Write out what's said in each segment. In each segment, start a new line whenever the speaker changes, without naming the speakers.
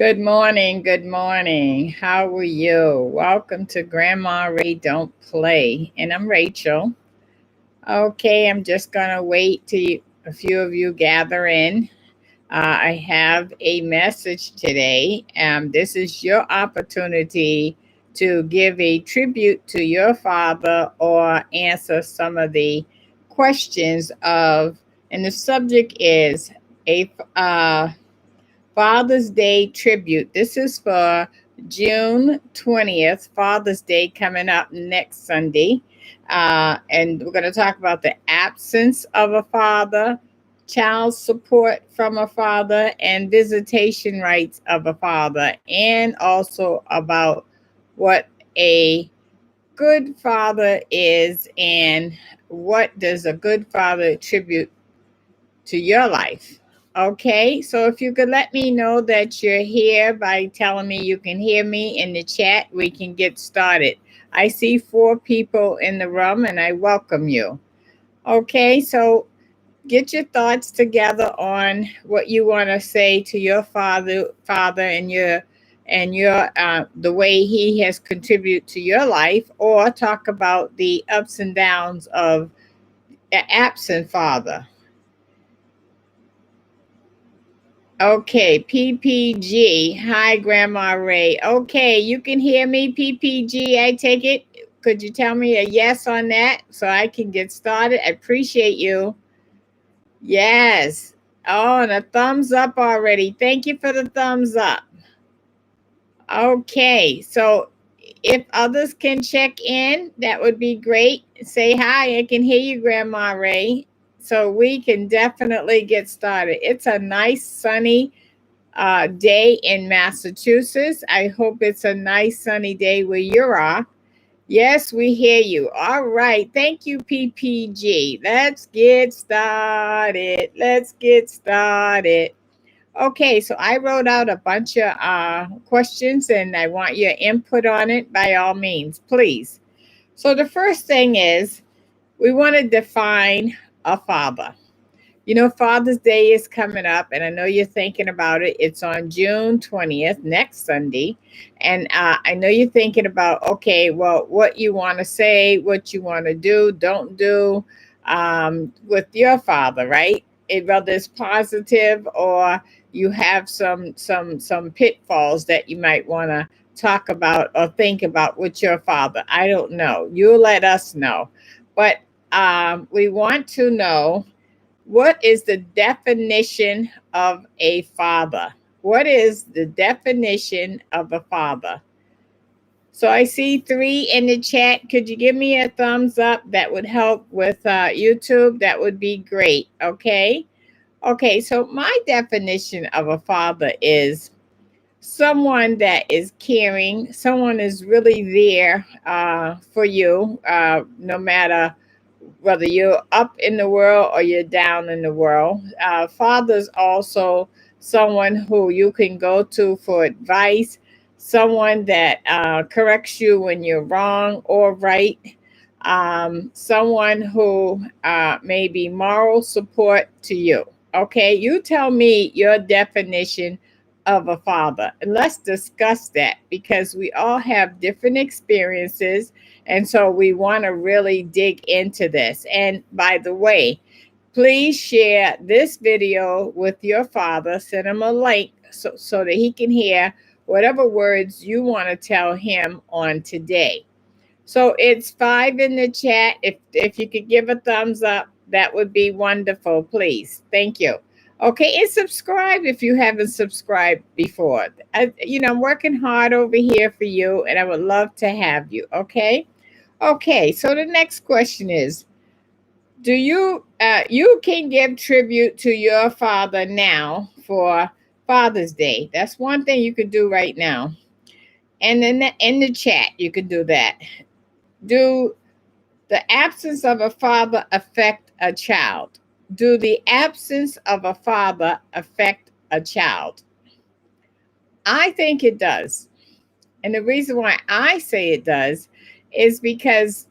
Good morning. Good morning. How are you? Welcome to Grandma Ray Don't Play. And I'm Rachel. Okay, I'm just going to wait till a few of you gather in. I have a message today. This is your opportunity to give a tribute to your father or answer some of the questions and the subject is a Father's Day tribute. This is for June 20th, Father's Day coming up next Sunday. And we're going to talk about the absence of a father, child support from a father, and visitation rights of a father, and also about what a good father is and what does a good father attribute to your life. Okay, so if you could let me know that you're here by telling me you can hear me in the chat, we can get started. I see 4 people in the room and I welcome you. Okay, so get your thoughts together on what you want to say to your father and your the way he has contributed to your life, or talk about the ups and downs of an absent father. Okay, PPG. Hi, Grandma Ray. Okay, you can hear me, PPG. I take it. Could you tell me a yes on that so I can get started? I appreciate you. Yes. Oh, and a thumbs up already. Thank you for the thumbs up. Okay, so if others can check in, that would be great. Say hi. I can hear you, Grandma Ray. So we can definitely get started. It's a nice sunny day in Massachusetts. I hope it's a nice sunny day where you are. Yes, we hear you. All right. Thank you, PPG. Let's get started. Let's get started. Okay, so I wrote out a bunch of questions and I want your input on it by all means, please. So the first thing is we want to define a father. You know, Father's Day is coming up, and I know you're thinking about it. It's on June 20th, next Sunday. And I know you're thinking about, okay, well, what you want to say, what you want to do, don't do with your father, right? Whether it's positive or you have some pitfalls that you might want to talk about or think about with your father. I don't know. You let us know. But we want to know, what is the definition of a father? What is the definition of a father? So I see 3 in the chat. Could you give me a thumbs up? That would help with YouTube. That would be great. Okay. Okay. So my definition of a father is someone that is caring, someone is really there for you, no matter whether you're up in the world or you're down in the world. Father's also someone who you can go to for advice, someone that corrects you when you're wrong or right, someone who may be moral support to you. Okay, you tell me your definition of a father, and let's discuss that because we all have different experiences, and so we want to really dig into this. And by the way, please share this video with your father. Send him a link so that he can hear whatever words you want to tell him on today. So it's 5 in the chat. If you could give a thumbs up, that would be wonderful, please. Thank you. Okay, and subscribe if you haven't subscribed before. I'm working hard over here for you, and I would love to have you. Okay. Okay. So the next question is, do you can give tribute to your father now for Father's Day? That's one thing you can do right now. And then in the chat, you can do that. Do the absence of a father affect a child? Do the absence of a father affect a child? I think it does. And the reason why I say it does is because,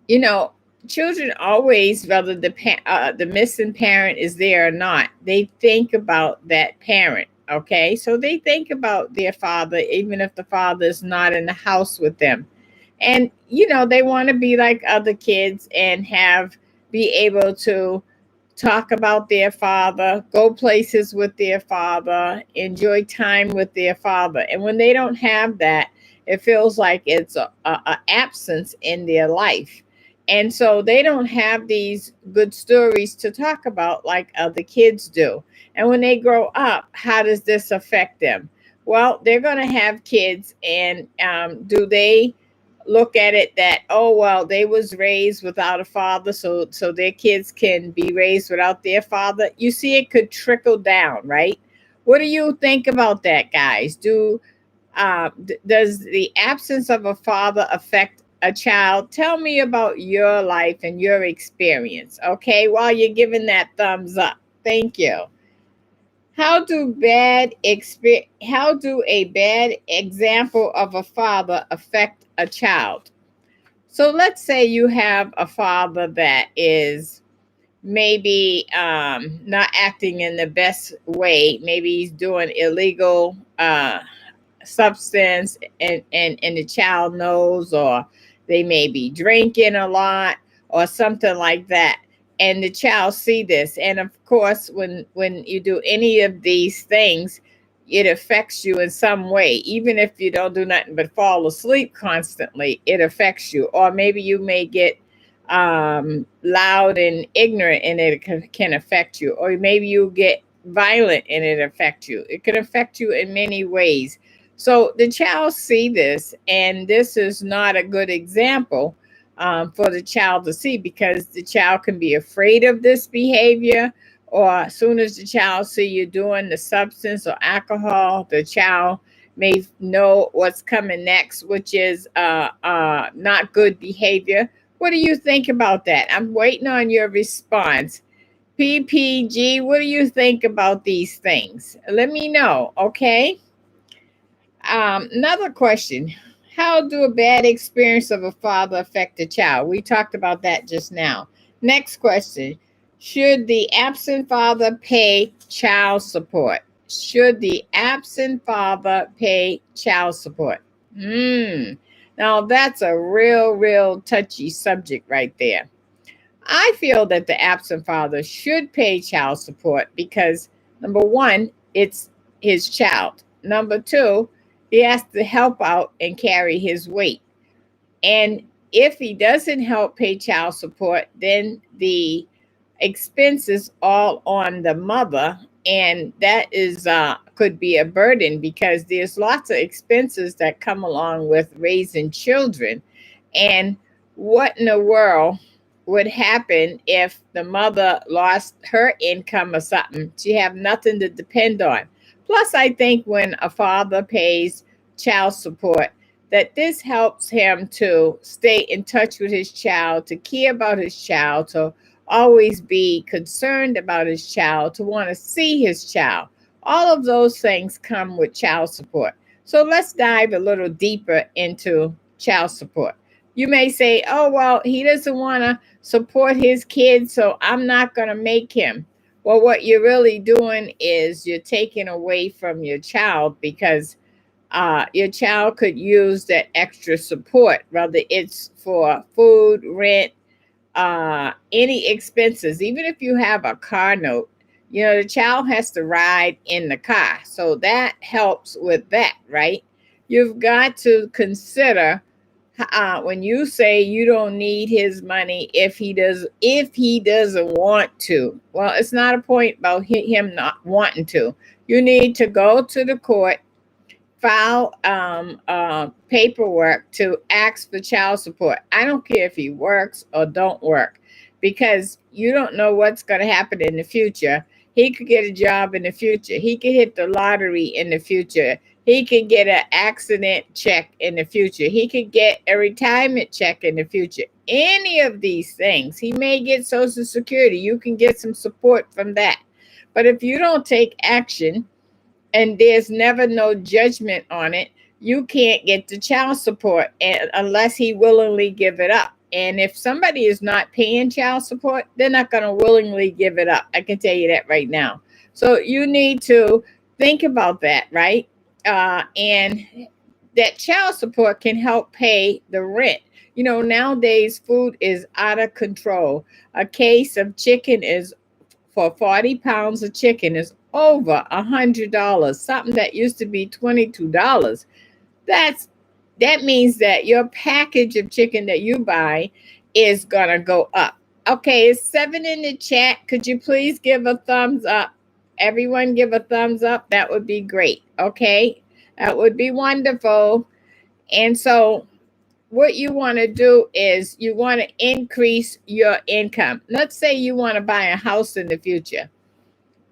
you know, children always, whether the missing parent is there or not, they think about that parent. Okay, so they think about their father, even if the father is not in the house with them. And, they want to be like other kids and be able to talk about their father, go places with their father, enjoy time with their father. And when they don't have that, it feels like it's a absence in their life. And so they don't have these good stories to talk about like other kids do. And when they grow up, how does this affect them? Well, they're going to have kids, and do they look at it that, oh well, they was raised without a father, so their kids can be raised without their father? You see, it could trickle down, right? What do you think about that, guys? Does the absence of a father affect a child? Tell me about your life and your experience, okay, while you're giving that thumbs up. Thank you. How do a bad example of a father affect a child? So let's say you have a father that is maybe not acting in the best way. Maybe he's doing illegal substance, and the child knows, or they may be drinking a lot or something like that, and the child see this. And of course, when you do any of these things, it affects you in some way. Even if you don't do nothing but fall asleep constantly, it affects you. Or maybe you may get loud and ignorant, and it can affect you. Or maybe you get violent and it affects you. It can affect you in many ways. So the child see this, and this is not a good example for the child to see, because the child can be afraid of this behavior. Or as soon as the child see you doing the substance or alcohol, the child may know what's coming next, which is not good behavior. What do you think about that? I'm waiting on your response. PPG, what do you think about these things? Let me know, okay? Another question. How do a bad experience of a father affect a child? We talked about that just now. Next question. Should the absent father pay child support? Should the absent father pay child support? Now that's a real touchy subject right there. I feel that the absent father should pay child support because, number one, it's his child. Number two, he has to help out and carry his weight. And if he doesn't help pay child support, then the expenses all on the mother, and that is could be a burden, because there's lots of expenses that come along with raising children. And what in the world would happen if the mother lost her income or something? She have nothing to depend on. Plus, I think when a father pays child support, that this helps him to stay in touch with his child, to care about his child, to always be concerned about his child, to want to see his child. All of those things come with child support. So let's dive a little deeper into child support. You may say, oh, well, he doesn't want to support his kids, so I'm not going to make him. Well, what you're really doing is you're taking away from your child, because your child could use that extra support, whether it's for food, rent, any expenses. Even if you have a car note, the child has to ride in the car. So that helps with that, right? You've got to consider when you say you don't need his money if he doesn't want to. Well, it's not a point about him not wanting to. You need to go to the court, file paperwork to ask for child support. I don't care if he works or don't work, because you don't know what's going to happen in the future. He could get a job in the future. He could hit the lottery in the future. He could get an accident check in the future. He could get a retirement check in the future. Any of these things. He may get Social Security. You can get some support from that. But if you don't take action, and there's never no judgment on it, you can't get the child support unless he willingly give it up. And if somebody is not paying child support, they're not going to willingly give it up. I can tell you that right now. So you need to Think about that, right? And that child support can help pay the rent. You know, nowadays food is out of control. A case of chicken is for 40 pounds of chicken is over $100. Something that used to be $22. That's that means that your package of chicken that you buy is gonna go up. Okay, it's 7 in the chat. Could you please give a thumbs up? Everyone give a thumbs up. That would be great. Okay, that would be wonderful. And so what you want to do is you want to increase your income. Let's say you want to buy a house in the future.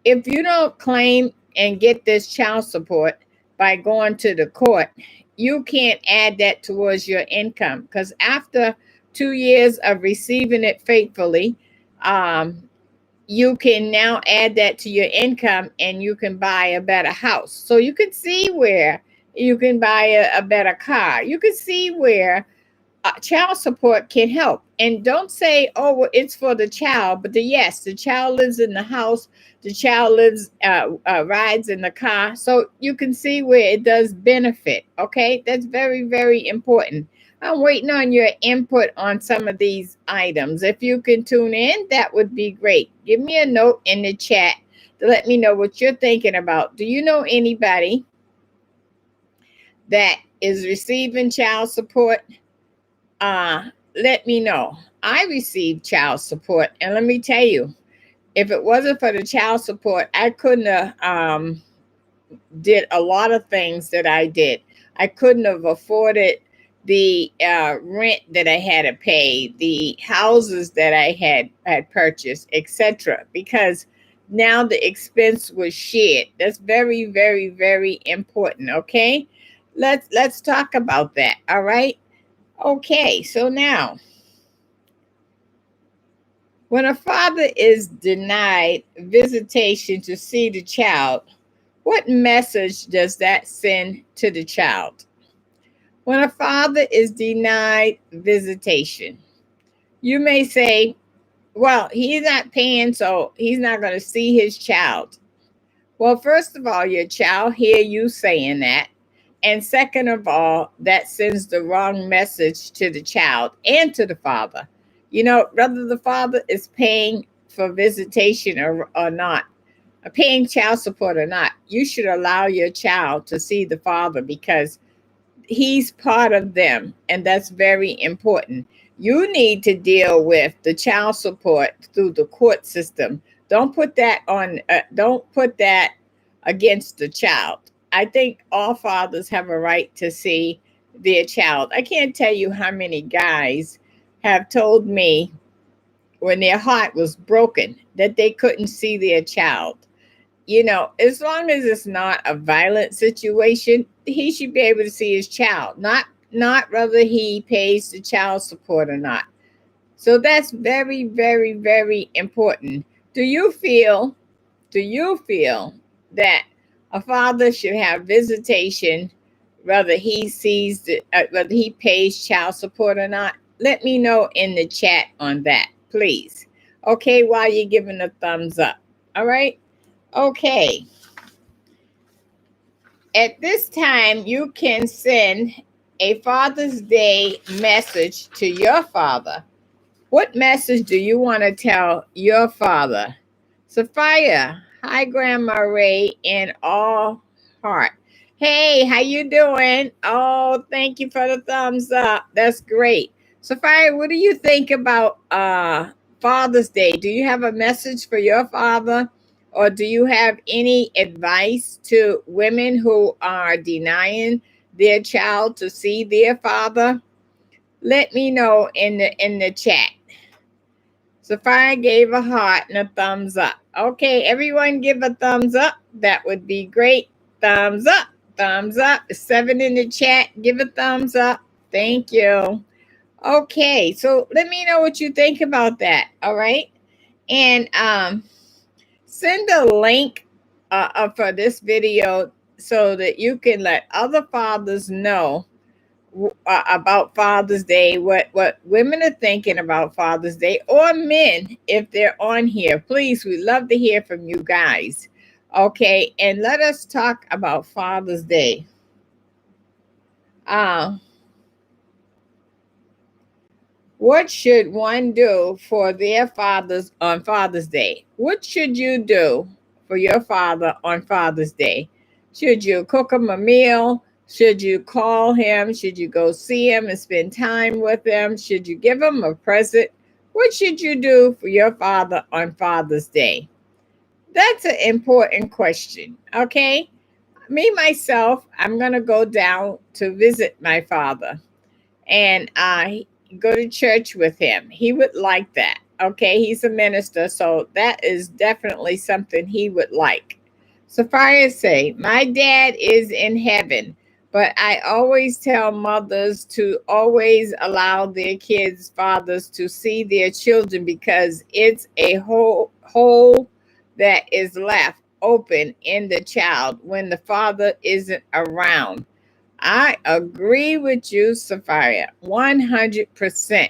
If you don't claim and get this child support by going to the court, you can't add that towards your income, because after 2 years of receiving it faithfully, you can now add that to your income and you can buy a better house. So you can see where you can buy a better car. You can see where child support can help. And don't say, oh, well, it's for the child. But yes, the child lives in the house. The child rides in the car. So you can see where it does benefit. Okay, that's very, very important. I'm waiting on your input on some of these items. If you can tune in, that would be great. Give me a note in the chat to let me know what you're thinking about. Do you know anybody that is receiving child support? Let me know. I received child support, and let me tell you, if it wasn't for the child support, I couldn't have did a lot of things that I did. I couldn't have afforded the rent that I had to pay, the houses that I had purchased, etc. Because now the expense was shared. That's very, very, very important. Okay, let's talk about that. All right. Okay, so now, when a father is denied visitation to see the child, what message does that send to the child? When a father is denied visitation, you may say, well, he's not paying, so he's not going to see his child. Well, first of all, your child hear you saying that. And second of all, that sends the wrong message to the child and to the father. You know, whether the father is paying for visitation or not, paying child support or not, you should allow your child to see the father, because he's part of them, and that's very important. You need to deal with the child support through the court system. Don't put that on. Don't put that against the child. I think all fathers have a right to see their child. I can't tell you how many guys have told me when their heart was broken that they couldn't see their child. You know, as long as it's not a violent situation, he should be able to see his child, not whether he pays the child support or not. So that's very, very, very important. Do you feel that a father should have visitation whether he whether he pays child support or not? Let me know in the chat on that, please. Okay, while you're giving a thumbs up. All right. Okay. At this time, you can send a Father's Day message to your father. What message do you want to tell your father? Sophia, hi, Grandma Ray, in all heart. Hey, how you doing? Oh, thank you for the thumbs up. That's great. Sophia, what do you think about Father's Day? Do you have a message for your father? Or do you have any advice to women who are denying their child to see their father? Let me know in the chat. Sophia gave a heart and a thumbs up. Okay, everyone give a thumbs up. That would be great. Thumbs up. Thumbs up. 7 in the chat. Give a thumbs up. Thank you. Okay, so let me know what you think about that. All right. And send a link for this video so that you can let other fathers know about Father's Day, what women are thinking about Father's Day, or men if they're on here. Please, we'd love to hear from you guys. Okay, and let us talk about Father's Day. Uh, what should one do for their fathers on Father's Day? What should you do for your father on Father's Day? Should you cook him a meal? Should you call him? Should you go see him and spend time with him? Should you give him a present? What should you do for your father on Father's Day? That's an important question. Okay. Me, myself, I'm going to go down to visit my father and go to church with him. He would like that. Okay. He's a minister. So that is definitely something he would like. Sophia say, my dad is in heaven, but I always tell mothers to always allow their kids' fathers to see their children because it's a hole that is left open in the child when the father isn't around. I agree with you, Sophia, 100%.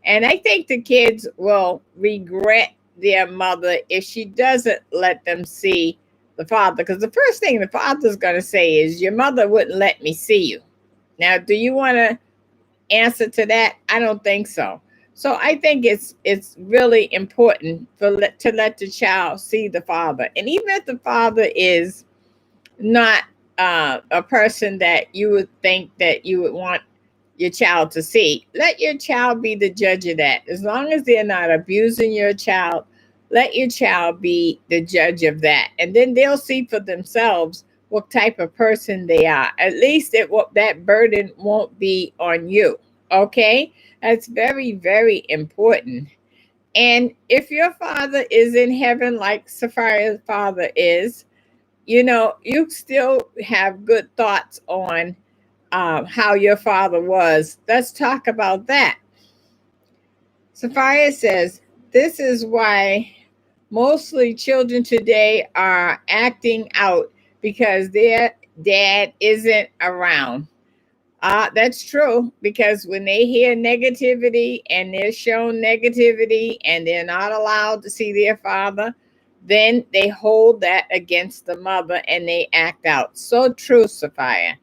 And I think the kids will regret their mother if she doesn't let them see the father. Because the first thing the father's going to say is, your mother wouldn't let me see you. Now, do you want to answer to that? I don't think so. So I think it's really important to let the child see the father. And even if the father is not a person that you would think that you would want your child to see, let your child be the judge of that. As long as they're not abusing your child, let your child be the judge of that. And then they'll see for themselves what type of person they are. At least that burden won't be on you. Okay? That's very, very important. And if your father is in heaven like Sapphire's father is, you still have good thoughts on how your father was. Let's talk about that. Sophia says, this is why mostly children today are acting out because their dad isn't around. That's true, because when they hear negativity and they're shown negativity and they're not allowed to see their father, then they hold that against the mother and they act out. So true, Sophia.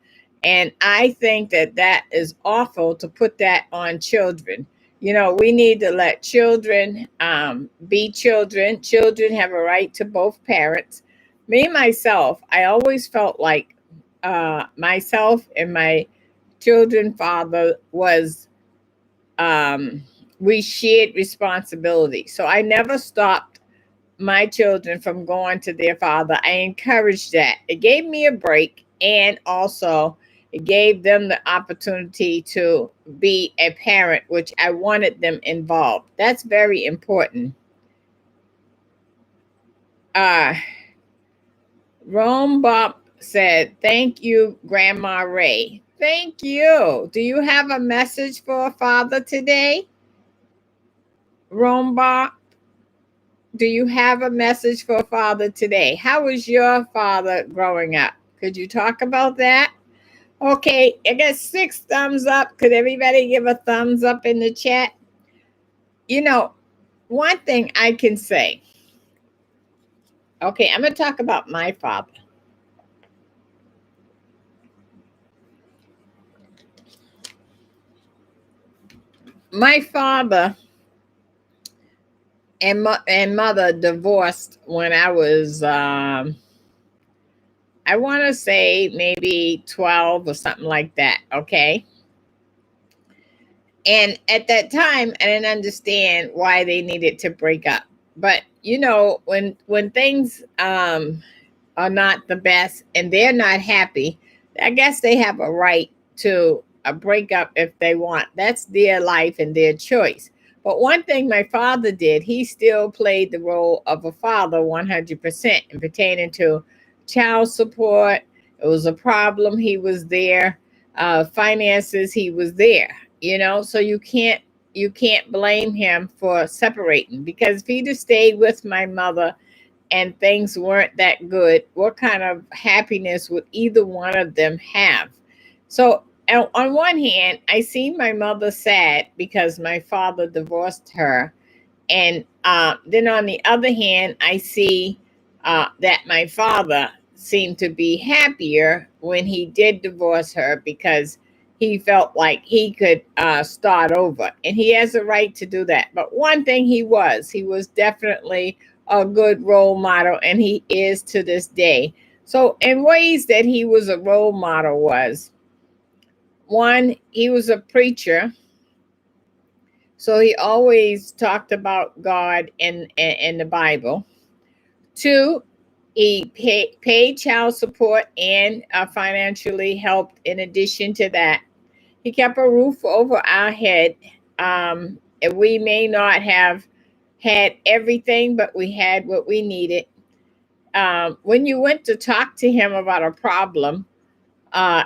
And I think that is awful to put that on children. We need to let children be children. Children have a right to both parents. Me, myself, I always felt like myself and my children father was we shared responsibility. So I never stopped my children from going to their father. I encouraged that. It gave me a break, and also it gave them the opportunity to be a parent, which I wanted them involved. That's very important. Rome Bob said, thank you, Grandma Ray. Thank you. Do you have a message for a father today? Rome Bob, do you have a message for a father today? How was your father growing up? Could you talk about that? Okay, I got 6 thumbs up. Could everybody give a thumbs up in the chat? One thing I can say. Okay, I'm going to talk about my father. My father and mother divorced when I was, I want to say maybe 12 or something like that. Okay. And at that time, I didn't understand why they needed to break up. But when things are not the best and they're not happy, I guess they have a right to a breakup if they want. That's their life and their choice. But one thing my father did, he still played the role of a father 100% in pertaining to child support. It was a problem, he was there. Finances, he was there. So you can't blame him for separating, because if he'd have stayed with my mother and things weren't that good, what kind of happiness would either one of them have? So on one hand, I see my mother sad because my father divorced her. And then on the other hand, I see that my father seemed to be happier when he did divorce her because he felt like he could start over, and he has a right to do that. But one thing he was definitely a good role model, and he is to this day. So in ways that he was a role model was, one, he was a preacher, so he always talked about God and the Bible. Two, he paid child support and financially helped in addition to that. He kept a roof over our head. And we may not have had everything, but we had what we needed. When you went to talk to him about a problem,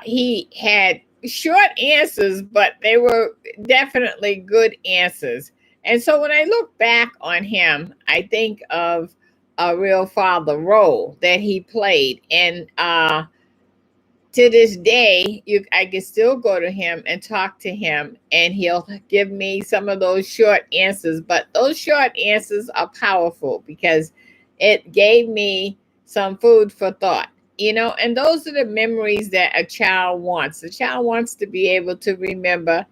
he had short answers, but they were definitely good answers. And so when I look back on him, I think of a real father role that he played. And to this day, I can still go to him and talk to him, and he'll give me some of those short answers. But those short answers are powerful because it gave me some food for thought, and those are the memories that a child wants. A child wants to be able to remember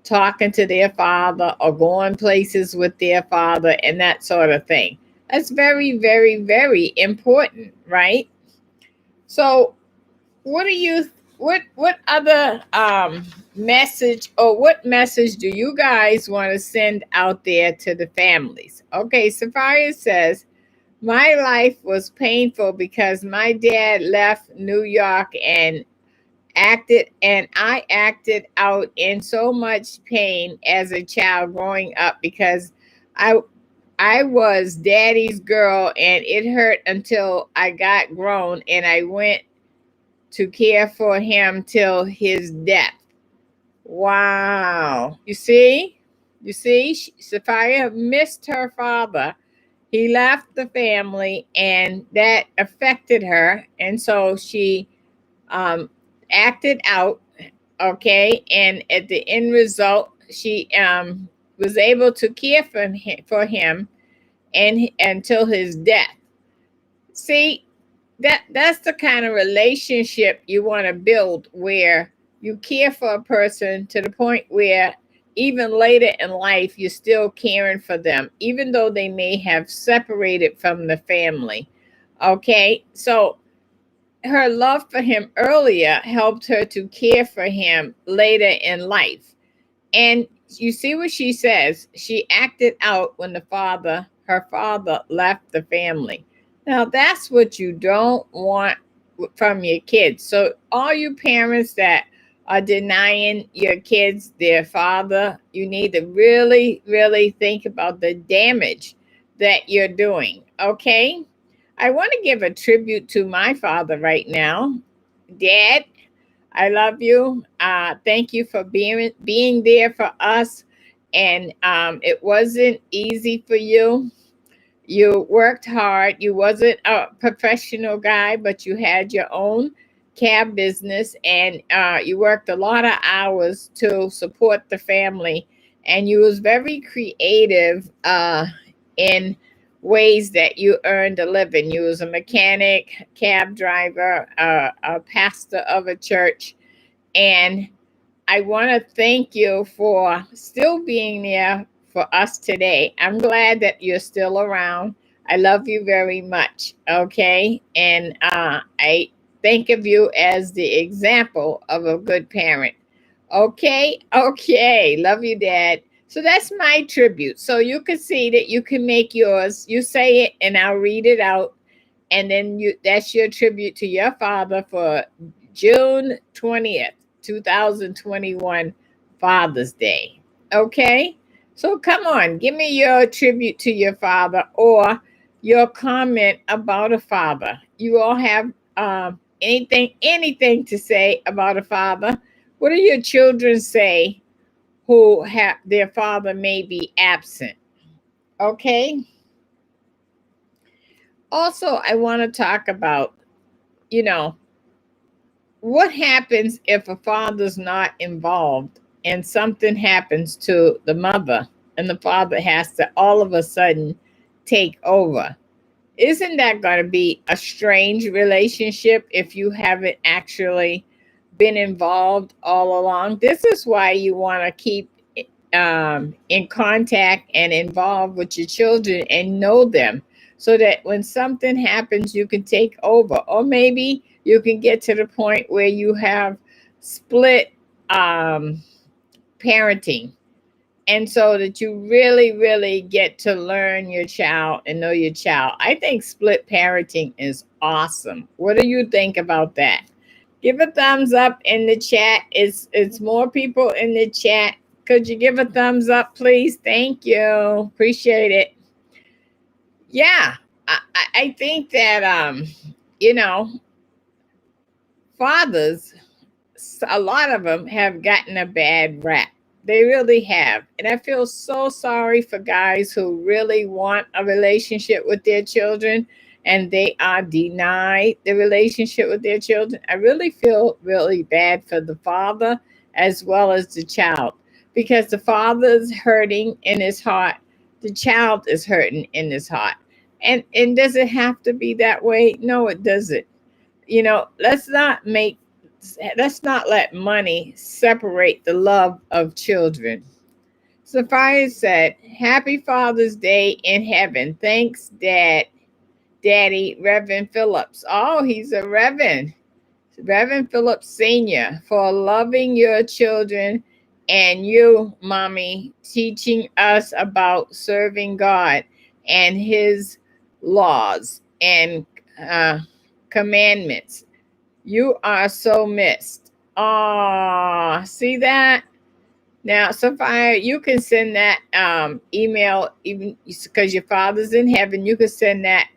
talking to their father or going places with their father and that sort of thing. That's very, very, very important, right? So what other message, or what message do you guys want to send out there to the families? Okay, Sapphire says, my life was painful because my dad left New York and I acted out in so much pain as a child growing up because I I was daddy's girl, and it hurt until I got grown and I went to care for him till his death. Wow. You see, Sophia missed her father. He left the family, and that affected her. And so she um, acted out, okay? And at the end result, she was able to care for him and until his death. See, that's the kind of relationship you want to build, where you care for a person to the point where even later in life you're still caring for them, even though they may have separated from the family. Okay, so her love for him earlier helped her to care for him later in life. And you see what she says? She acted out when her father left the family. Now, that's what you don't want from your kids. So, all you parents that are denying your kids their father, you need to really, really think about the damage that you're doing. Okay? I want to give a tribute to my father right now. Dad, I love you. Thank you for being there for us. And it wasn't easy for you. You worked hard. You wasn't a professional guy, but you had your own cab business, and you worked a lot of hours to support the family. And you was very creative in ways that you earned a living. You was a mechanic, cab driver, a pastor of a church, and I want to thank you for still being there for us today. I'm glad that you're still around. I love you very much. Okay. And I think of you as the example of a good parent. Okay. Okay. Love you, Dad. So that's my tribute. So you can see that you can make yours. You say it and I'll read it out. And then that's your tribute to your father for June 20th. 2021 Father's Day. Okay? So come on, give me your tribute to your father or your comment about a father. You all have anything to say about a father? What do your children say who have their father may be absent? Okay? Also, I want to talk about, you know, what happens if a father's not involved and something happens to the mother and the father has to all of a sudden take over? Isn't that going to be a strange relationship if you haven't actually been involved all along? This is why you want to keep in contact and involved with your children and know them, so that when something happens, you can take over. Or maybe you can get to the point where you have split parenting, and so that you really, really get to learn your child and know your child. I think split parenting is awesome. What do you think about that? Give a thumbs up in the chat. It's more people in the chat. Could you give a thumbs up, please? Thank you. Appreciate it. Yeah, I think that you know, fathers, a lot of them have gotten a bad rap. They really have. And I feel so sorry for guys who really want a relationship with their children and they are denied the relationship with their children. I really feel really bad for the father as well as the child, because the father is hurting in his heart, the child is hurting in his heart. And does it have to be that way? No, it doesn't. Let's not let money separate the love of children. Sophia said, Happy Father's Day in heaven. Thanks, Daddy, Reverend Phillips. Oh, he's a Reverend. Reverend Phillips Sr., for loving your children, and you, Mommy, teaching us about serving God and his laws and commandments. You are so missed. Oh, see that? Now, Sophia, you can send that email, even because your father's in heaven. You can send that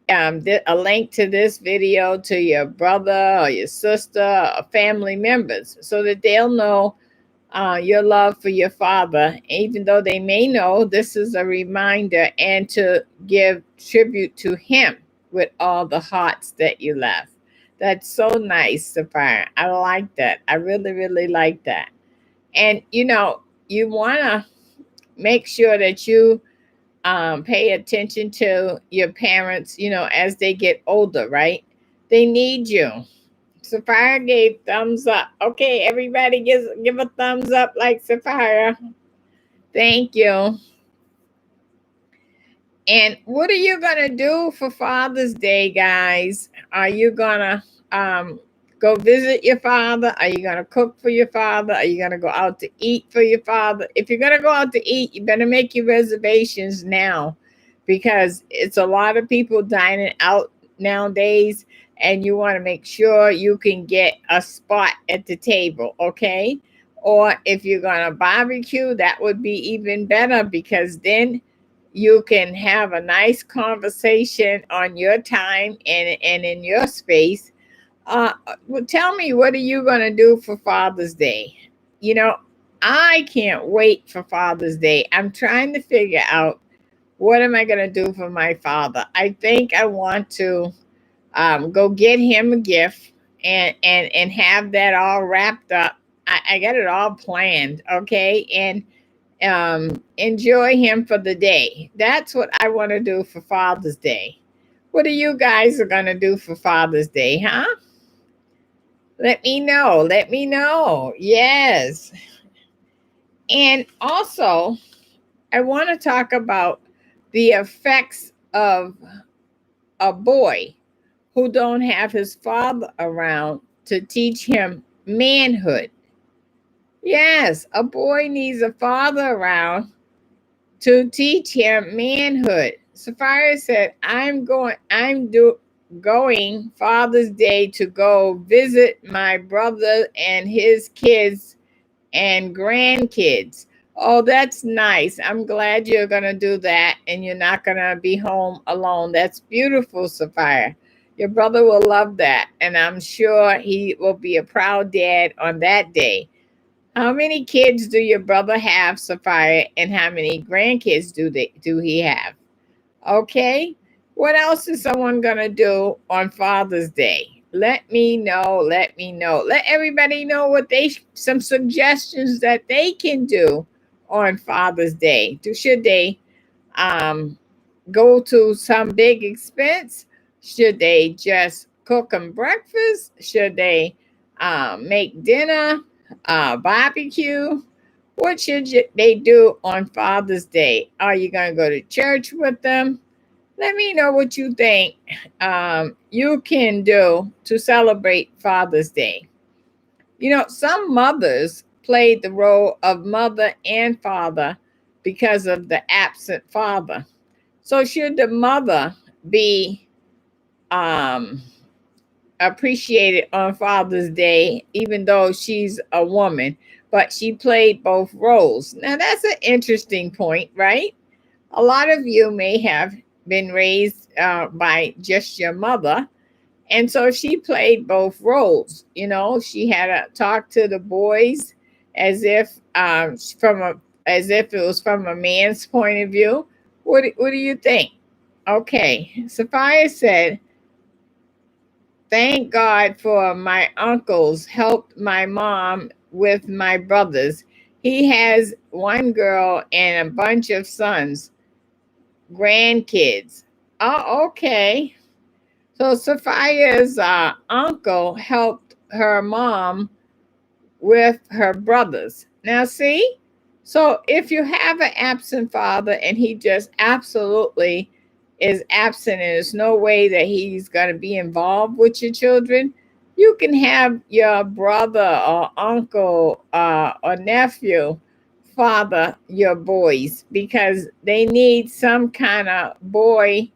a link to this video to your brother or your sister or family members, so that they'll know your love for your father, even though they may know. This is a reminder, and to give tribute to him with all the hearts that you left. That's so nice, Sophia. I like that. I really, really like that. And you want to make sure that you pay attention to your parents, as they get older, right? They need you. Sophia gave thumbs up. Okay, everybody give a thumbs up like Sophia. Thank you. And what are you gonna do for Father's Day, guys? Are you gonna go visit your father? Are you gonna cook for your father? Are you gonna go out to eat for your father? If you're gonna go out to eat, you better make your reservations now, because it's a lot of people dining out nowadays, and you want to make sure you can get a spot at the table, okay? Or if you're gonna barbecue, that would be even better, because then you can have a nice conversation on your time and in your space. Well, tell me, what are you going to do for Father's Day? I can't wait for Father's Day. I'm trying to figure out, what am I going to do for my father? I think I want to go get him a gift and have that all wrapped up. I got it all planned, okay? And enjoy him for the day. That's what I want to do for Father's Day. What are you guys are going to do for Father's Day, huh? Let me know. Let me know. Yes. And also, I want to talk about the effects of a boy who don't have his father around to teach him manhood. Yes, a boy needs a father around to teach him manhood. Sophia said, going Father's Day to go visit my brother and his kids and grandkids. Oh, that's nice. I'm glad you're going to do that and you're not going to be home alone. That's beautiful, Sophia. Your brother will love that, and I'm sure he will be a proud dad on that day. How many kids do your brother have, Sophia, and how many grandkids do he have? Okay. What else is someone gonna do on Father's Day? Let me know. Let me know. Let everybody know some suggestions that they can do on Father's Day. Should they go to some big expense? Should they just cook them breakfast? Should they make dinner, barbecue? What should they do on Father's Day? Are you going to go to church with them? Let me know what you think you can do to celebrate Father's Day. You know, some mothers played the role of mother and father because of the absent father. So, should the mother be um, appreciated on Father's Day, even though she's a woman, but she played both roles? Now, that's an interesting point, right? A lot of you may have been raised by just your mother. And so she played both roles. You know, she had to talk to the boys as if as if it was from a man's point of view. What do you think? Okay, Sophia said, "Thank God for my uncles helped my mom with my brothers. He has one girl and a bunch of sons, grandkids." Oh, okay. So Sophia's uncle helped her mom with her brothers. Now, see? So if you have an absent father and he just absolutely is absent and there's no way that he's going to be involved with your children, you can have your brother or uncle or nephew father your boys because they need some kind of boy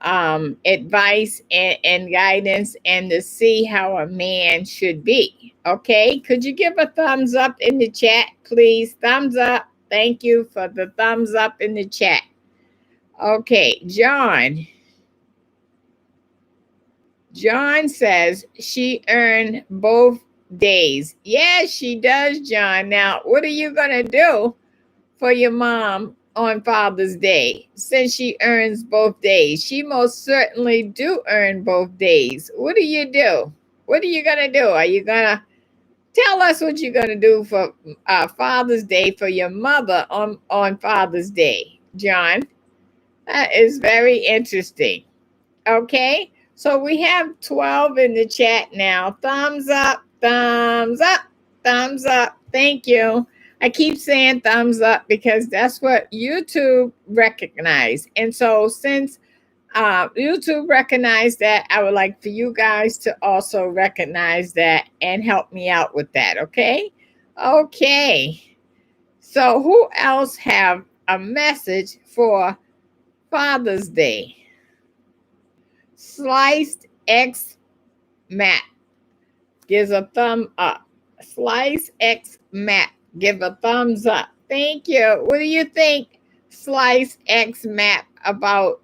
advice and guidance and to see how a man should be. Okay, could you give a thumbs up in the chat, please? Thumbs up. Thank you for the thumbs up in the chat. Okay, John. John says she earned both days. Yes, she does, John. Now, what are you going to do for your mom on Father's Day since she earns both days? She most certainly do earn both days. What do you do? What are you going to do? Are you going to tell us what you're going to do for Father's Day for your mother on Father's Day, John? That is very interesting. Okay, so we have 12 in the chat now. Thumbs up, thumbs up, thumbs up. Thank you. I keep saying thumbs up because that's what YouTube recognized. And so since YouTube recognized that, I would like for you guys to also recognize that and help me out with that, okay? Okay. So who else have a message for Father's Day? Sliced X Matt gives a thumb up. Slice X Matt give a thumbs up. Thank you. What do you think, Slice X Matt, about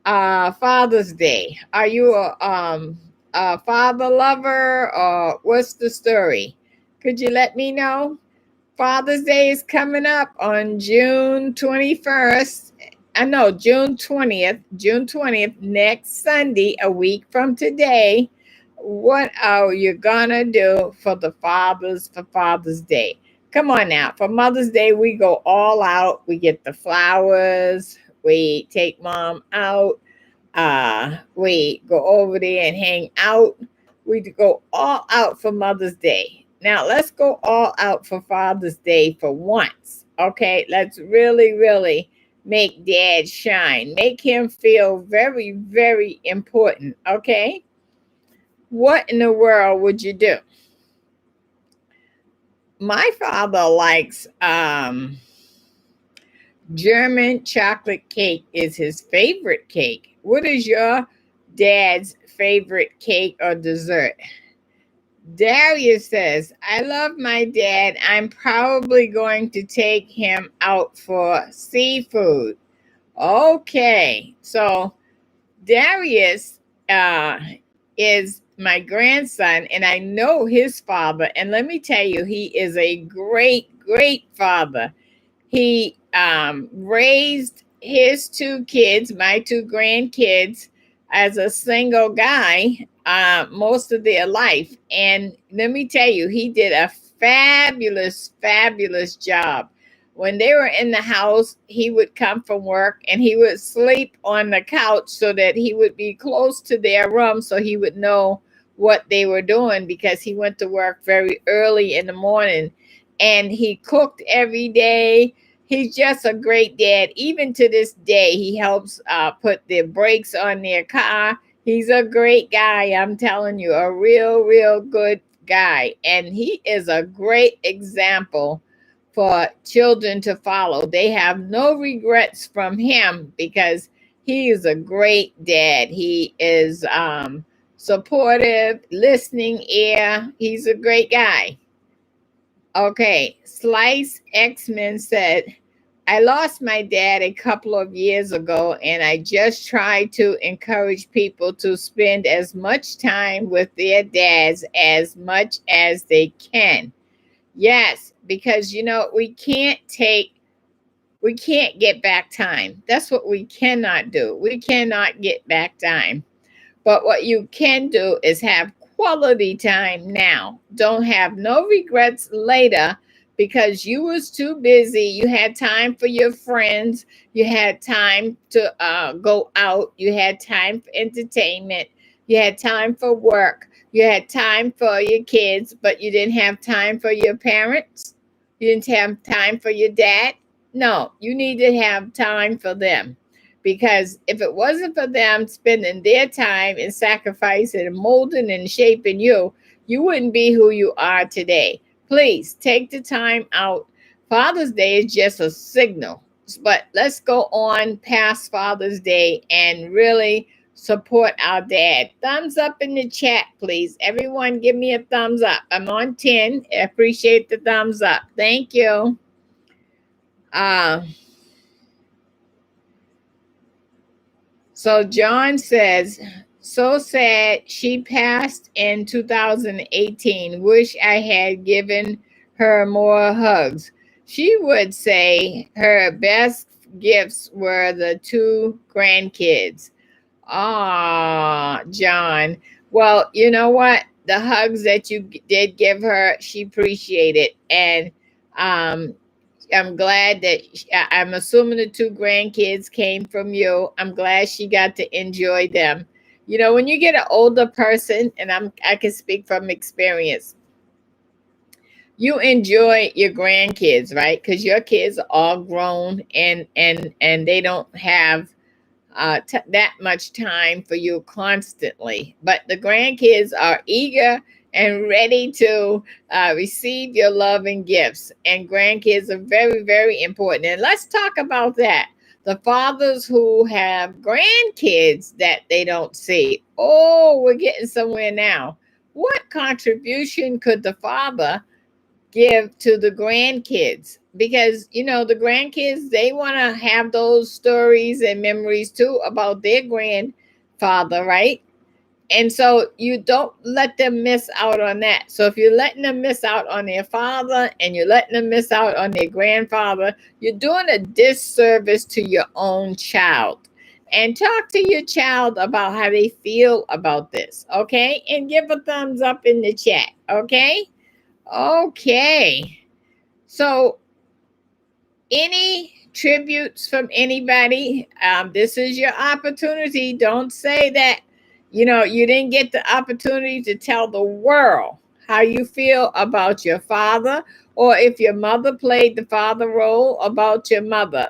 Father's Day? Are you a father lover or what's the story? Could you let me know? Father's Day is coming up on June 21st. I know, June 20th, next Sunday, a week from today. What are you gonna do for the fathers for Father's Day? Come on now. For Mother's Day, we go all out. We get the flowers. We take mom out. We go over there and hang out. We go all out for Mother's Day. Now, let's go all out for Father's Day for once. Okay, let's really, really make dad shine. Make him feel very, very important. Okay, what in the world would you do? My father likes German chocolate cake is his favorite cake. What is your dad's favorite cake or dessert? Darius says, I love my dad. I'm probably going to take him out for seafood. Okay, so Darius is my grandson, and I know his father. And let me tell you, he is a great, great father. He raised his two kids, my two grandkids, as a single guy most of their life. And let me tell you, he did a fabulous, fabulous job. When they were in the house, he would come from work and he would sleep on the couch so that he would be close to their room so he would know what they were doing, because he went to work very early in the morning and he cooked every day. He's just a great dad. Even to this day, he helps put the brakes on their car. He's a great guy. I'm telling you, a real, real good guy. And he is a great example for children to follow. They have no regrets from him because he is a great dad. He is supportive, listening ear. He's a great guy. Okay, Slice X-Men said, I lost my dad a couple of years ago, and I just try to encourage people to spend as much time with their dads as much as they can. Yes, because we can't get back time. That's what we cannot do. We cannot get back time. But what you can do is have quality time now. Don't have no regrets later because you was too busy. You had time for your friends. You had time to go out. You had time for entertainment. You had time for work. You had time for your kids, but you didn't have time for your parents. You didn't have time for your dad. No, you need to have time for them. Because if it wasn't for them spending their time and sacrificing and molding and shaping you, you wouldn't be who you are today. Please take the time out. Father's Day is just a signal. But let's go on past Father's Day and really support our dad. Thumbs up in the chat, please. Everyone give me a thumbs up. I'm on 10. I appreciate the thumbs up. Thank you. So John says, so sad she passed in 2018. Wish I had given her more hugs. She would say her best gifts were the 2 grandkids. Ah, John. Well, you know what? The hugs that you did give her, she appreciated. And I'm glad that I'm assuming the 2 grandkids came from you. I'm glad she got to enjoy them. When you get an older person, and I can speak from experience, you enjoy your grandkids, right? Because your kids are all grown and they don't have that much time for you constantly. But the grandkids are eager and ready to receive your love and gifts. And grandkids are very, very important. And let's talk about that. The fathers who have grandkids that they don't see. Oh, we're getting somewhere now. What contribution could the father give to the grandkids? Because the grandkids, they want to have those stories and memories too about their grandfather, right? And so you don't let them miss out on that. So if you're letting them miss out on their father and you're letting them miss out on their grandfather, you're doing a disservice to your own child. And talk to your child about how they feel about this, okay? And give a thumbs up in the chat, okay? Okay. So any tributes from anybody? This is your opportunity. Don't say that you didn't get the opportunity to tell the world how you feel about your father, or if your mother played the father role, about your mother.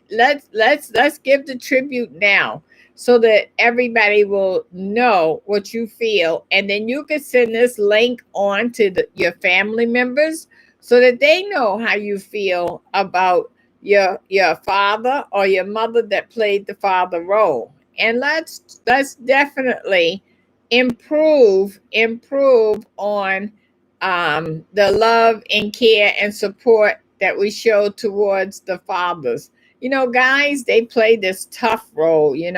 Let's give the tribute now, so that everybody will know what you feel, and then you can send this link on to your family members so that they know how you feel about your father or your mother that played the father role. And let's definitely improve on the love and care and support that we show towards the fathers. Guys, they play this tough role. They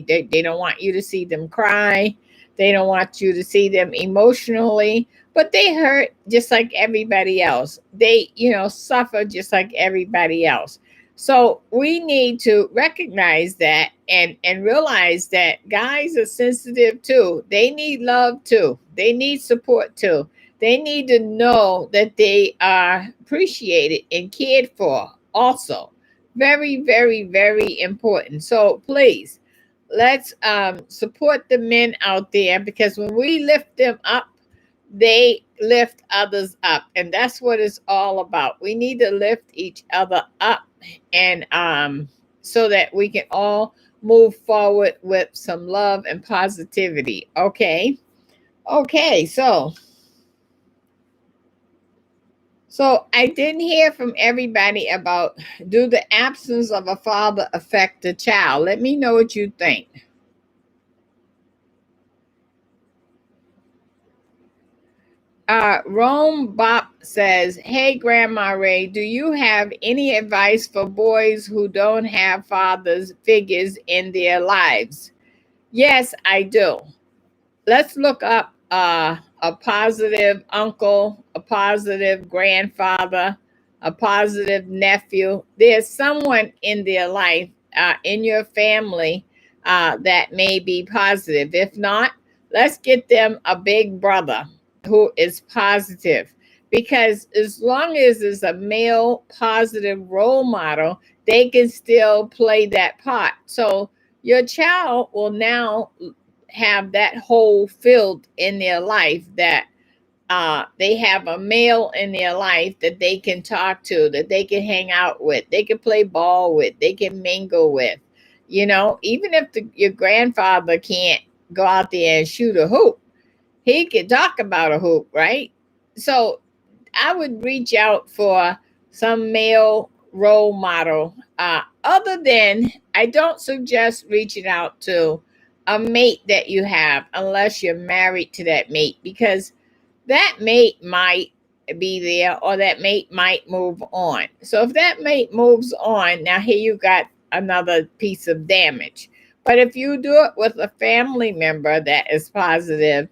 don't want you to see them cry. They don't want you to see them emotionally, but they hurt just like everybody else. They, suffer just like everybody else. So we need to recognize that and realize that guys are sensitive too. They need love too. They need support too. They need to know that they are appreciated and cared for also. Very, very, very important. So please, let's support the men out there, because when we lift them up, they lift others up, and that's what it's all about. We need to lift each other up, and so that we can all move forward with some love and positivity. Okay, so I didn't hear from everybody about, do the absence of a father affect the child? Let me know what you think. Rome Bop says, "Hey, Grandma Ray, do you have any advice for boys who don't have fathers figures in their lives?" Yes, I do. Let's look up a positive uncle, a positive grandfather, a positive nephew. There's someone in their life, in your family, that may be positive. If not, let's get them a big brother who is positive. Because as long as it's a male positive role model, they can still play that part. So your child will now have that hole filled in their life, that they have a male in their life that they can talk to, that they can hang out with, they can play ball with, they can mingle with. Even if your grandfather can't go out there and shoot a hoop, he can talk about a hoop, right? So I would reach out for some male role model. Other than, I don't suggest reaching out to a mate that you have unless you're married to that mate, because that mate might be there, or that mate might move on. So if that mate moves on, now here you got another piece of damage. But if you do it with a family member that is positive,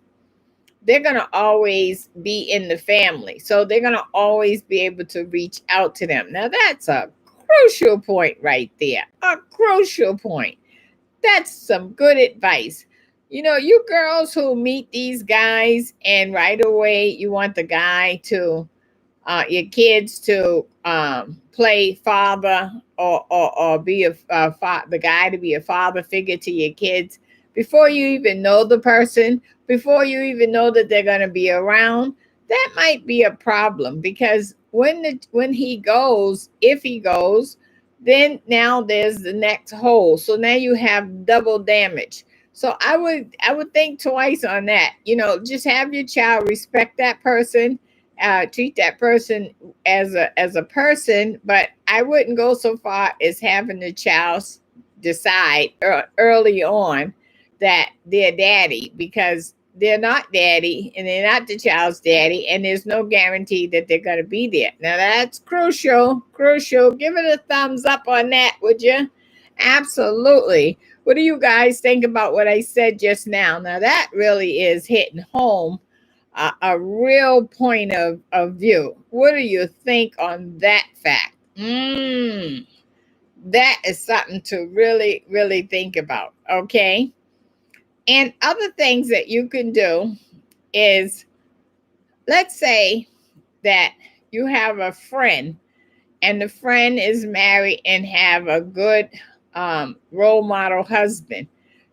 they're going to always be in the family. So they're going to always be able to reach out to them. Now, that's a crucial point right there. A crucial point. That's some good advice. You girls who meet these guys and right away you want the guy to, your kids to play father, or be the guy to be a father figure to your kids before you even know the person, before you even know that they're going to be around. That might be a problem, because when he goes, if he goes, then now there's the next hole. So now you have double damage. So I would think twice on that. Just have your child respect that person, treat that person as a person, but I wouldn't go so far as having the child decide early on that they're daddy, because they're not daddy and they're not the child's daddy, and there's no guarantee that they're going to be there. Now that's crucial. Give it a thumbs up on that, would you? Absolutely. What do you guys think about what I said just now? Now that really is hitting home, a real point of view. What do you think on that fact? That is something to really, really think about. Okay. And other things that you can do is, let's say that you have a friend, and the friend is married and have a good role model husband.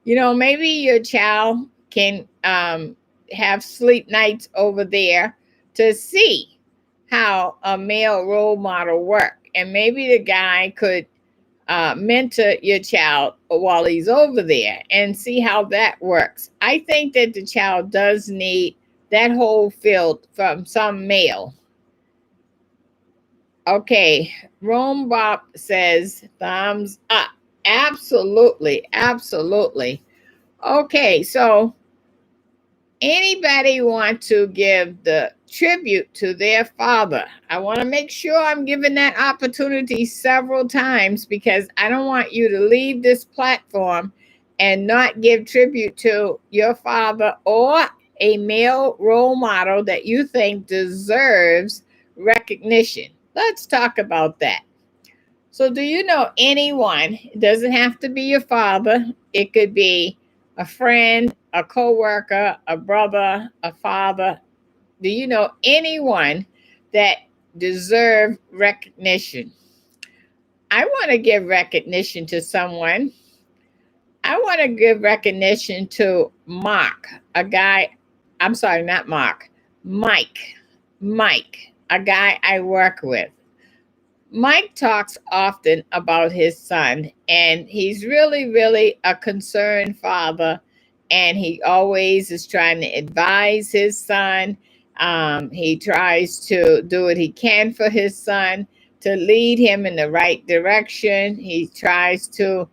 Maybe your child can have sleep nights over there to see how a male role model work, and maybe the guy could mentor your child while he's over there and see how that works. I think that the child does need that whole field from some male. Okay, Rome Bob says thumbs up. Absolutely, absolutely. Okay, so anybody want to give the tribute to their father? I want to make sure I'm giving that opportunity several times, because I don't want you to leave this platform and not give tribute to your father or a male role model that you think deserves recognition. Let's talk about that. So, do you know anyone? It doesn't have to be your father. It could be a friend, a coworker, a brother, a father. Do you know anyone that deserve recognition? I want to give recognition to someone. I want to give recognition to Mark, a guy. I'm sorry, not Mark. Mike. Mike, a guy I work with. Mike talks often about his son, and he's really, really a concerned father. And he always is trying to advise his son. He tries to do what he can for his son to lead him in the right direction. He tries to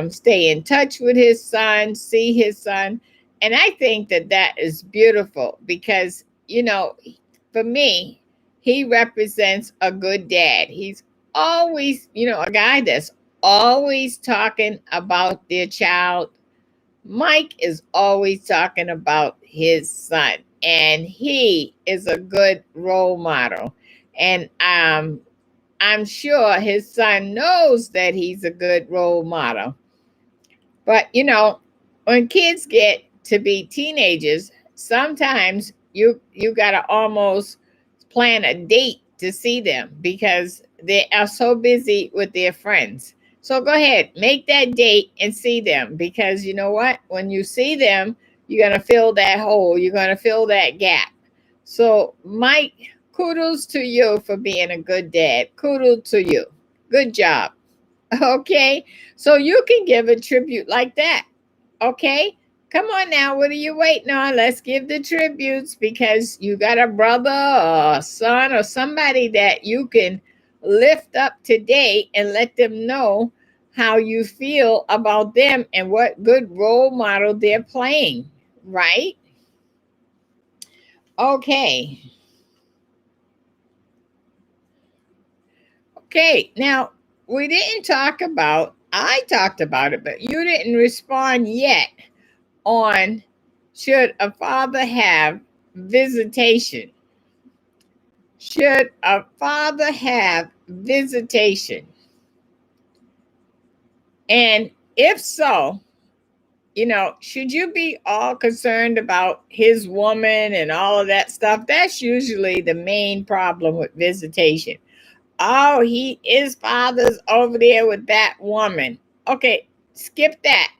stay in touch with his son, see his son. And I think that that is beautiful because, for me, he represents a good dad. He's always, a guy that's always talking about their child. Mike is always talking about his son, and he is a good role model. And I'm sure his son knows that he's a good role model. But when kids get to be teenagers, sometimes you gotta almost plan a date to see them because they are so busy with their friends. So go ahead, make that date and see them because you know what? When you see them, you're gonna fill that hole. You're gonna fill that gap. So Mike, kudos to you for being a good dad. Kudos to you. Good job. Okay, so you can give a tribute like that. Okay, come on now. What are you waiting on? Let's give the tributes because you got a brother or a son or somebody that you can lift up today and let them know how you feel about them and what good role model they're playing, right? Okay. Okay, now we didn't talk about, I talked about it, but you didn't respond yet on should a father have visitation? Should a father have visitation? And if so, should you be all concerned about his woman and all of that stuff? That's usually the main problem with visitation. Oh, his father's over there with that woman. Okay, skip that.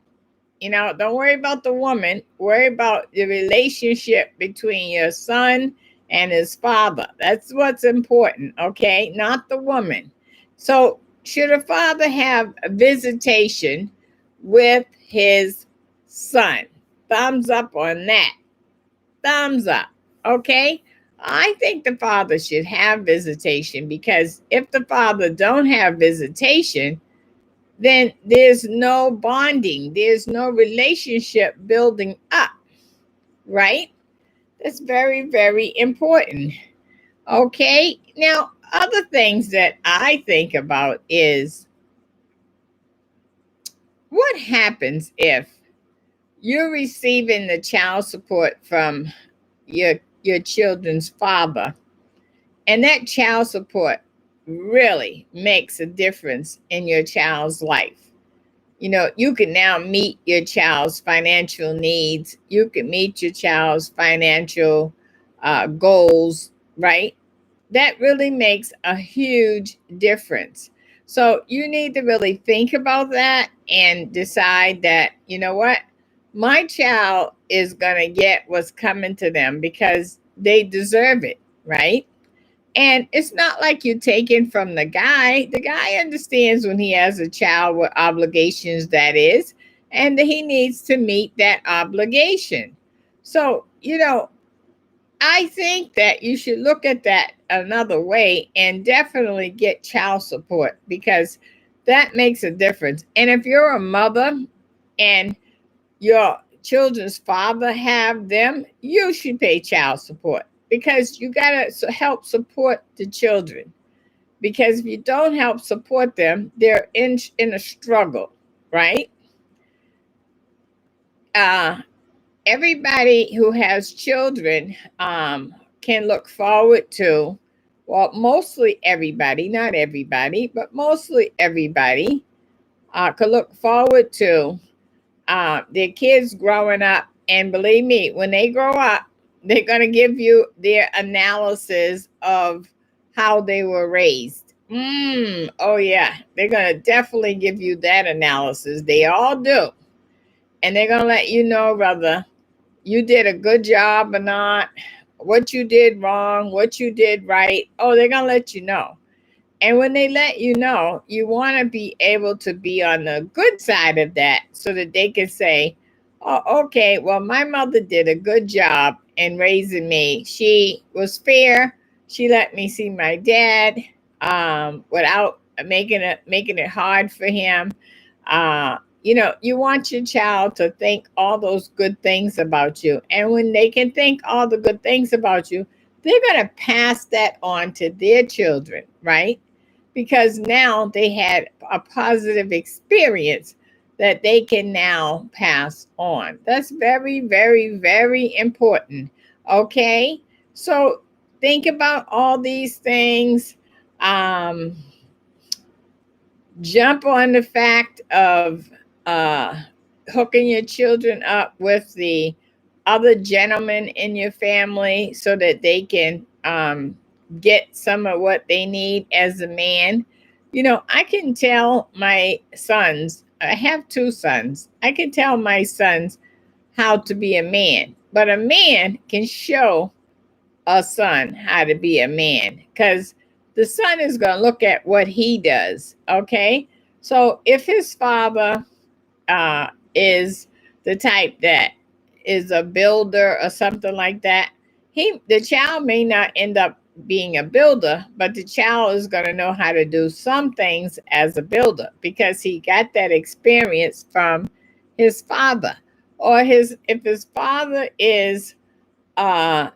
Don't worry about the woman. Worry about the relationship between your son and his father. That's what's important, okay? Not the woman. So, should a father have a visitation with his son? Thumbs up on that. Thumbs up, okay? I think the father should have visitation because if the father don't have visitation, then there's no bonding, there's no relationship building up, right? That's very, very important. Okay, now other things that I think about is what happens if you're receiving the child support from your children's father, and that child support really makes a difference in your child's life. You can now meet your child's financial needs. You can meet your child's financial goals, right? That really makes a huge difference. So you need to really think about that and decide that, you know what? My child is going to get what's coming to them because they deserve it, right? And it's not like you're taking from the guy. The guy understands when he has a child what obligations that is, and he needs to meet that obligation. So, I think that you should look at that another way and definitely get child support because that makes a difference. And if you're a mother and your children's father have them, you should pay child support because you got to help support the children. Because if you don't help support them, they're in a struggle, right? Everybody who has children can look forward to, well, mostly everybody, not everybody, but mostly everybody could look forward to their kids growing up. And believe me, when they grow up, they're going to give you their analysis of how they were raised. Oh, yeah. They're going to definitely give you that analysis. They all do. And they're going to let you know whether you did a good job or not, what you did wrong, what you did right. Oh, they're going to let you know. And when they let you know, you want to be able to be on the good side of that so that they can say, oh, okay, well, my mother did a good job in raising me. She was fair. She let me see my dad without making it hard for him. You want your child to think all those good things about you. And when they can think all the good things about you, they're going to pass that on to their children, right? Because now they had a positive experience that they can now pass on. That's very, very, very important. Okay. So think about all these things. Jump on the fact of uh, hooking your children up with the other gentlemen in your family so that they can get some of what they need as a man. I can tell my sons, I have two sons, I can tell my sons how to be a man, but a man can show a son how to be a man because the son is going to look at what he does. Okay. So if his father is the type that is a builder or something like that, the child may not end up being a builder, but the child is going to know how to do some things as a builder because he got that experience from his father. Or if his father is not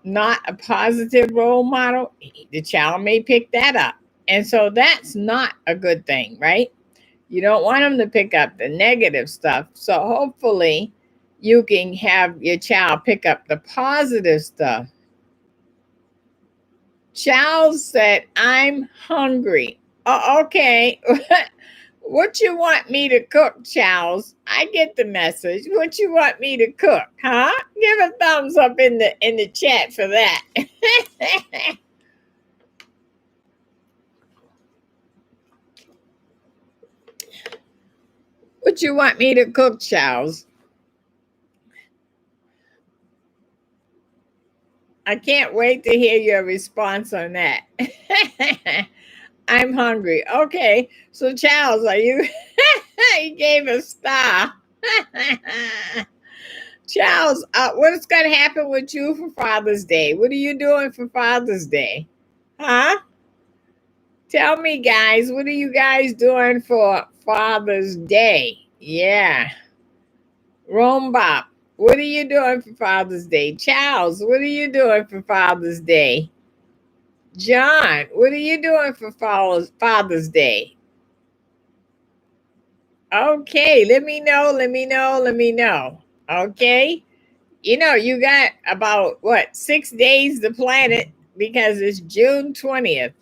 a positive role model, the child may pick that up. And so that's not a good thing, right? You don't want them to pick up the negative stuff. So hopefully you can have your child pick up the positive stuff. Charles said, I'm hungry. Oh, okay. What you want me to cook, Charles? I get the message. What you want me to cook, huh? Give a thumbs up in the chat for that. What you want me to cook, Charles? I can't wait to hear your response on that. I'm hungry. Okay, so Charles, are you? You gave a star. Charles, what is going to happen with you for Father's Day? What are you doing for Father's Day? Huh? Tell me, guys, what are you guys doing for Father's Day? Yeah. Rombop, what are you doing for Father's Day? Charles, what are you doing for Father's Day? John, what are you doing for Father's Day? Okay, let me know, let me know, let me know. Okay. You got about 6 days to plan it because it's June 20th.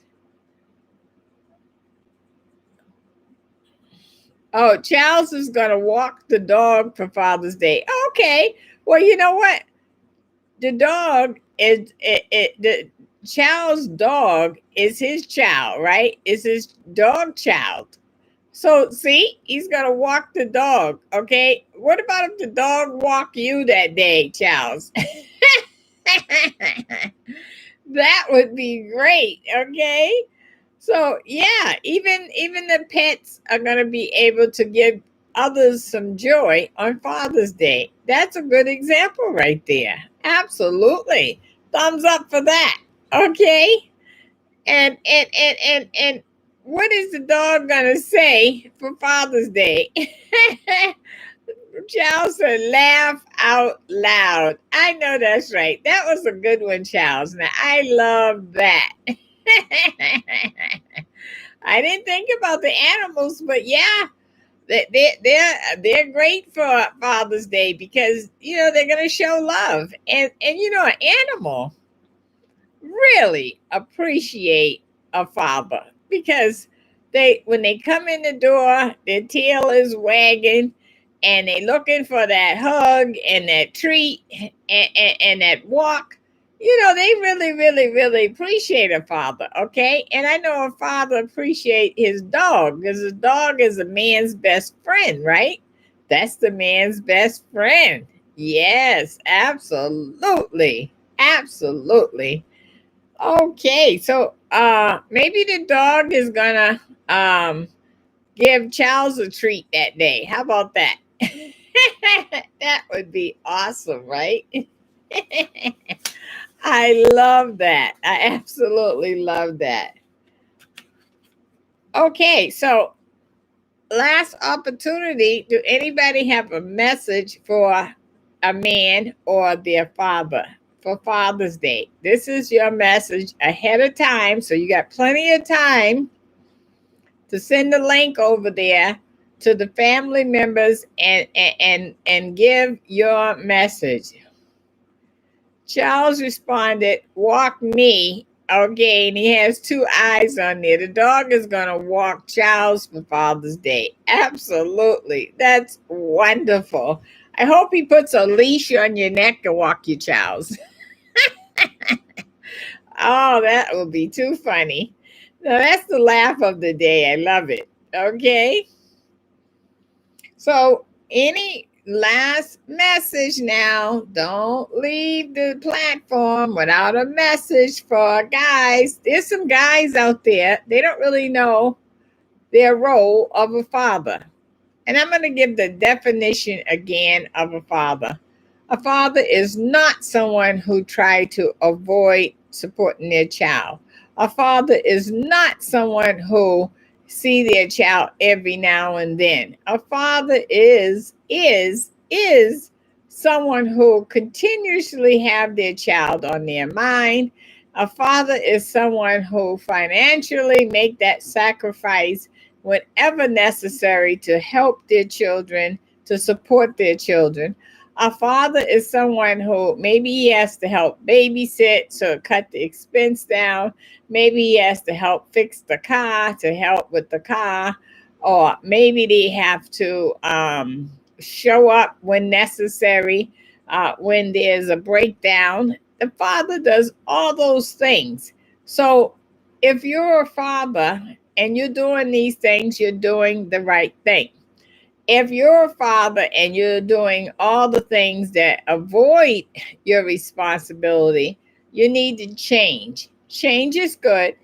Oh, Charles is going to walk the dog for Father's Day. Okay. Well, you know what? The dog is the Charles' dog is his child, right? It's his dog child. So see, he's gonna walk the dog. Okay. What about if the dog walk you that day, Charles? That would be great. Okay. So yeah, even the pets are gonna be able to give others some joy on Father's Day. That's a good example right there. Absolutely. Thumbs up for that. Okay. And what is the dog gonna say for Father's Day? Charles said, laugh out loud. I know that's right. That was a good one, Charles. Now I love that. I didn't think about the animals, but yeah, they're great for Father's Day because they're gonna show love, and an animal really appreciate a father because when they come in the door, their tail is wagging and they looking for that hug and that treat and that walk. they really, really, really appreciate a father, okay? And I know a father appreciate his dog because a dog is a man's best friend, right? That's the man's best friend. Yes, absolutely. Absolutely. Okay, so maybe the dog is gonna give Charles a treat that day. How about that? That would be awesome, right? I love that. I absolutely love that. Okay, so last opportunity. Do anybody have a message for a man or their father for Father's Day? This is your message ahead of time, so you got plenty of time to send the link over there to the family members and give your message. Charles responded, walk me. Okay, and he has two eyes on there. The dog is going to walk Charles for Father's Day. Absolutely. That's wonderful. I hope he puts a leash on your neck to walk you, Charles. Oh, that will be too funny. Now, that's the laugh of the day. I love it. Okay. So, any last message now? Don't leave the platform without a message for guys. There's some guys out there, they don't really know their role of a father. And I'm going to give the definition again of a father. A father is not someone who tries to avoid supporting their child. A father is not someone who see their child every now and then. A father is someone who continuously have their child on their mind. A father is someone who financially make that sacrifice whenever necessary to help their children, to support their children. A father is someone who maybe he has to help babysit to cut the expense down. Maybe he has to help fix the car to help with the car. Or maybe they have to show up when necessary, when there's a breakdown. The father does all those things. So if you're a father and you're doing these things, you're doing the right thing. If you're a father and you're doing all the things that avoid your responsibility, you need to change. Change is good.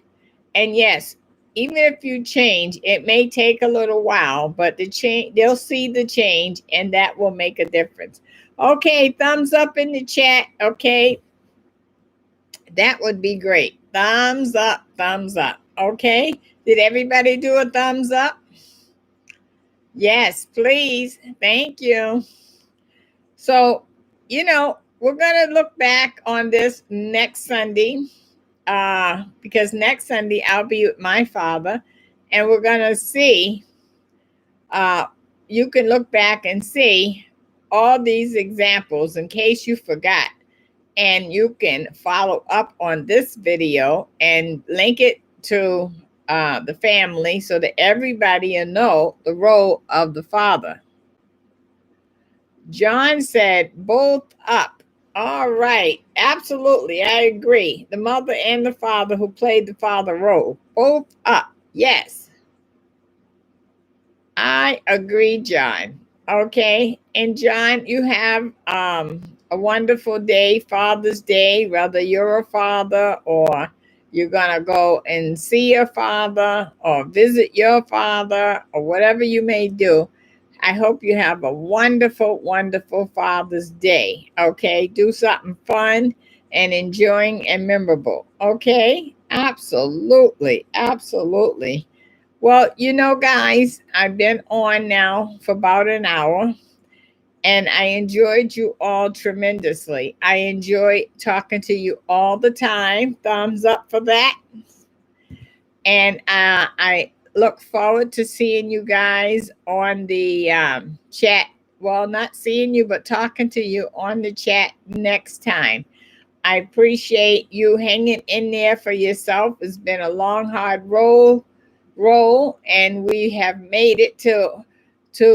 And yes, even if you change, it may take a little while, but the change, they'll see the change and that will make a difference. Okay, thumbs up in the chat. Okay, that would be great. Thumbs up, thumbs up. Okay, did everybody do a thumbs up? Yes, please. Thank you. So, we're going to look back on this next Sunday because next Sunday I'll be with my father and we're going to see, you can look back and see all these examples in case you forgot. And you can follow up on this video and link it to the family so that everybody will know the role of the father. John said, both up. All right. Absolutely. I agree. The mother and the father who played the father role. Both up. Yes. I agree, John. Okay. And John, you have a wonderful day, Father's Day, whether you're a father or you're going to go and see your father or visit your father or whatever you may do. I hope you have a wonderful, wonderful Father's Day. Okay. Do something fun and enjoying and memorable. Okay. Absolutely. Absolutely. Well, guys, I've been on now for about an hour and I enjoyed you all tremendously. I enjoy talking to you all the time. Thumbs up for that. And I look forward to seeing you guys on the chat. Well, not seeing you, but talking to you on the chat next time. I appreciate you hanging in there for yourself. It's been a long, hard roll, and we have made it to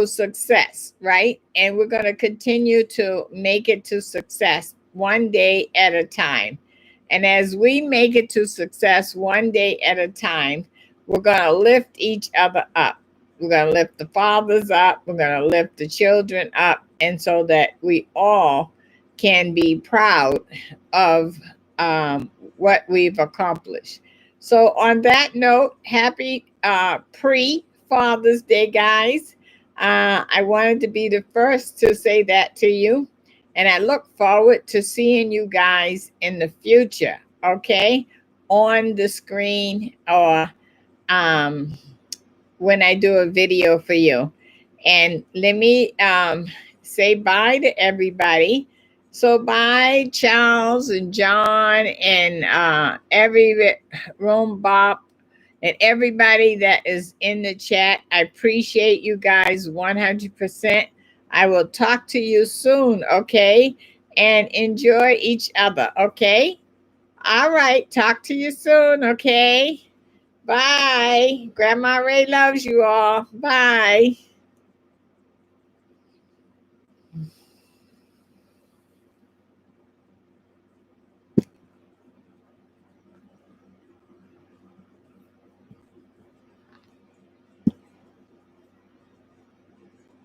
success, right? And we're going to continue to make it to success one day at a time. And as we make it to success one day at a time, we're going to lift each other up. We're going to lift the fathers up. We're going to lift the children up. And so that we all can be proud of what we've accomplished. So, on that note, happy pre Father's Day, guys. I wanted to be the first to say that to you. And I look forward to seeing you guys in the future, okay? On the screen or um, when I do a video for you. And let me say bye to everybody. So bye, Charles and John and every room Bob and everybody that is in the chat. I appreciate you guys 100%. I will talk to you soon, okay? And enjoy each other, okay? All right, talk to you soon, okay? Bye. Grandma Ray loves you all. Bye.